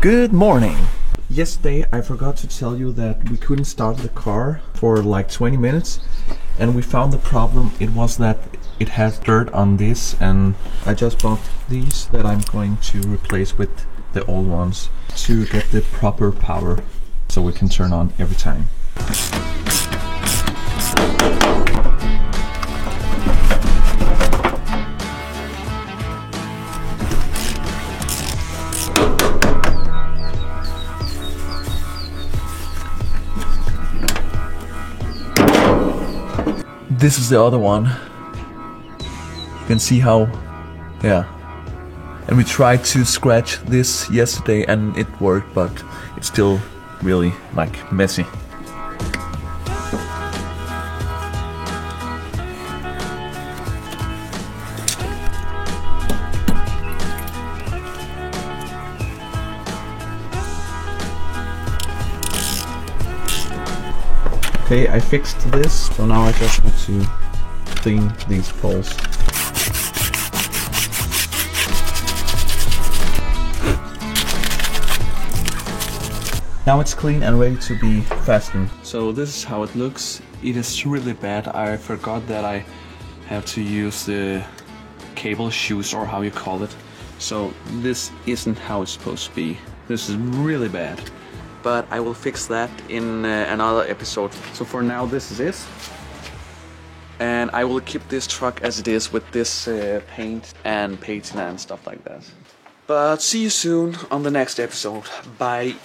Good morning! Yesterday I forgot to tell you that we couldn't start the car for like 20 minutes and we found the problem. It was that it had dirt on this, and I just bought these that I'm going to replace with the old ones to get the proper power so we can turn on every time. This is the other one. You can see how, yeah. And we tried to scratch this yesterday and it worked, but it's still really like messy. Okay, I fixed this, so now I just have to clean these poles. Now it's clean and ready to be fastened. So this is how it looks. It is really bad. I forgot that I have to use the cable shoes, or how you call it. So this isn't how it's supposed to be. This is really bad. But I will fix that in another episode. So for now, this is it. And I will keep this truck as it is with this paint and patina and stuff like that. But see you soon on the next episode. Bye.